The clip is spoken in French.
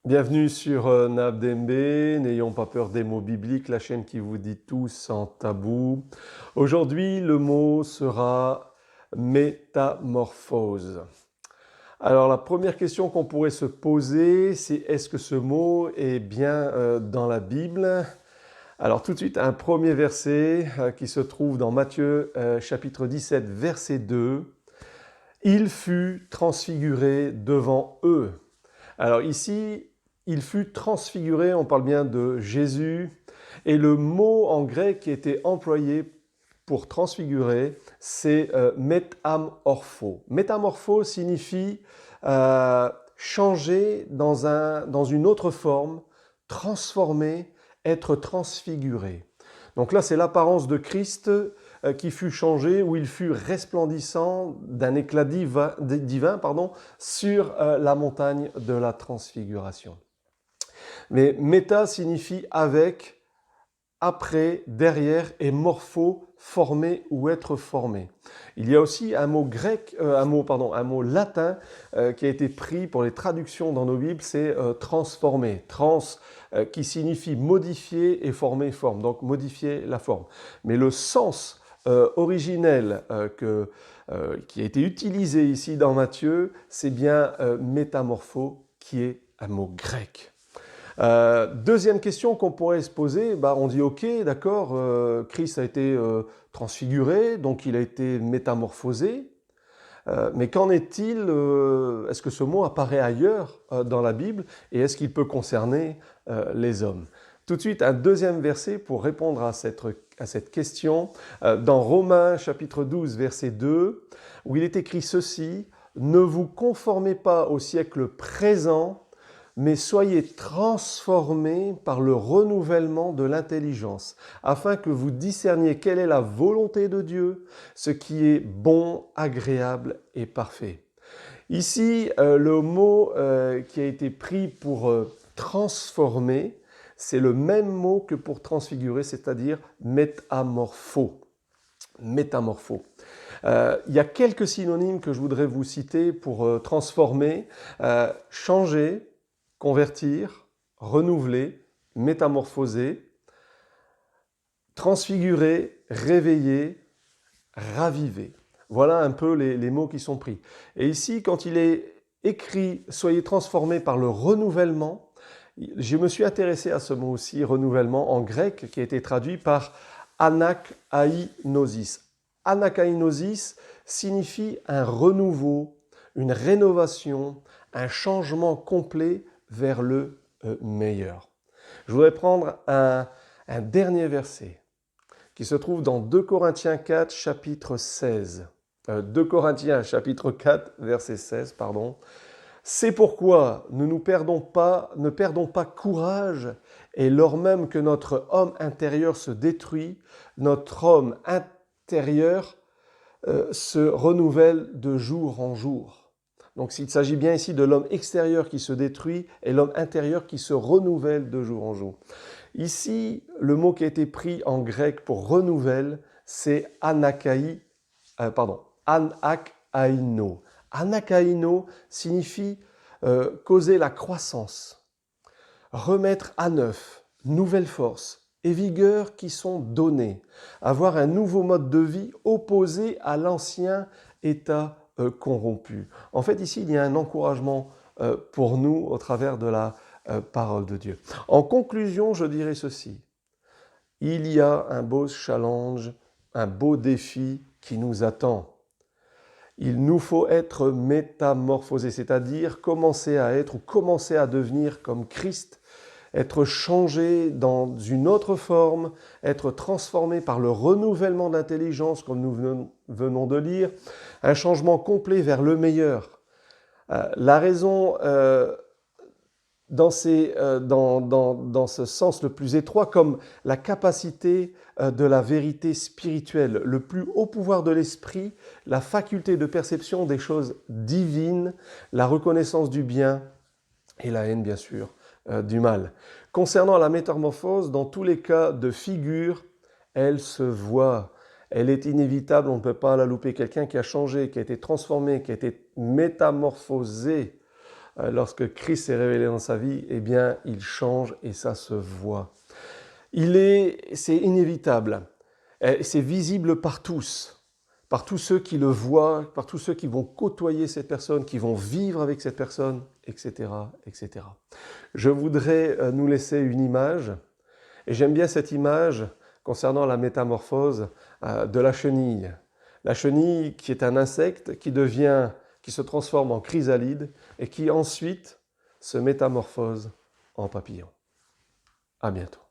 Bienvenue sur Nabdembe, n'ayons pas peur des mots bibliques, la chaîne qui vous dit tout sans tabou. Aujourd'hui, le mot sera métamorphose. Alors la première question qu'on pourrait se poser, c'est est-ce que ce mot est bien dans la Bible? Alors tout de suite, un premier verset qui se trouve dans Matthieu chapitre 17, verset 2. Il fut transfiguré devant eux. Alors ici, il fut transfiguré, on parle bien de Jésus, et le mot en grec qui était employé pour transfigurer, c'est métamorpho. Métamorpho signifie changer dans une autre forme, transformer, être transfiguré. Donc là, c'est l'apparence de Christ qui fut changée, où il fut resplendissant d'un éclat divin sur la montagne de la transfiguration. Mais méta signifie avec, après, derrière, et morpho, former ou être formé. Il y a aussi un mot grec, un mot latin qui a été pris pour les traductions dans nos Bibles, c'est transformer. Trans qui signifie modifier et former forme, donc modifier la forme. Mais le sens originel qui a été utilisé ici dans Matthieu, c'est bien métamorpho, qui est un mot grec. Deuxième question qu'on pourrait se poser, on dit ok, d'accord, Christ a été transfiguré, donc il a été métamorphosé, mais qu'en est-il, est-ce que ce mot apparaît ailleurs dans la Bible et est-ce qu'il peut concerner les hommes? Tout de suite, un deuxième verset pour répondre à cette question, dans Romains chapitre 12, verset 2, où il est écrit ceci, « Ne vous conformez pas au siècle présent, mais soyez transformés par le renouvellement de l'intelligence, afin que vous discerniez quelle est la volonté de Dieu, ce qui est bon, agréable et parfait. » Ici, le mot qui a été pris pour transformer, c'est le même mot que pour transfigurer, c'est-à-dire métamorpho. Métamorpho. Il y a quelques synonymes que je voudrais vous citer pour transformer, changer, convertir, renouveler, métamorphoser, transfigurer, réveiller, raviver. Voilà un peu les mots qui sont pris. Et ici, quand il est écrit « Soyez transformés par le renouvellement », je me suis intéressé à ce mot aussi, renouvellement, en grec, qui a été traduit par anakainosis. Anakainosis signifie un renouveau, une rénovation, un changement complet vers le meilleur. Je voudrais prendre un dernier verset qui se trouve dans 2 Corinthiens 4, chapitre 16. 2 Corinthiens, chapitre 4, verset 16, pardon. « C'est pourquoi nous ne perdons pas courage, et lors même que notre homme intérieur se détruit, notre homme intérieur se renouvelle de jour en jour. » Donc il s'agit bien ici de l'homme extérieur qui se détruit et l'homme intérieur qui se renouvelle de jour en jour. Ici, le mot qui a été pris en grec pour renouvelle, c'est anakaino. Anakaino signifie causer la croissance, remettre à neuf, nouvelle force et vigueur qui sont données, avoir un nouveau mode de vie opposé à l'ancien état corrompu. En fait, ici, il y a un encouragement pour nous au travers de la parole de Dieu. En conclusion, je dirais ceci. Il y a un beau challenge, un beau défi qui nous attend. Il nous faut être métamorphosés, c'est-à-dire commencer à être ou commencer à devenir comme Christ, être changé dans une autre forme, être transformé par le renouvellement d'intelligence, comme nous venons de lire, un changement complet vers le meilleur. La raison, dans ce sens le plus étroit, comme la capacité de la vérité spirituelle, le plus haut pouvoir de l'esprit, la faculté de perception des choses divines, la reconnaissance du bien et la haine, bien sûr, du mal. Concernant la métamorphose, dans tous les cas de figure, elle se voit. Elle est inévitable, on ne peut pas la louper. Quelqu'un qui a changé, qui a été transformé, qui a été métamorphosé, lorsque Christ s'est révélé dans sa vie, eh bien, il change et ça se voit. C'est inévitable. C'est visible par tous ceux qui le voient, par tous ceux qui vont côtoyer cette personne, qui vont vivre avec cette personne, etc., etc. Je voudrais nous laisser une image, et j'aime bien cette image concernant la métamorphose de la chenille. La chenille qui est un insecte qui se transforme en chrysalide et qui ensuite se métamorphose en papillon. À bientôt.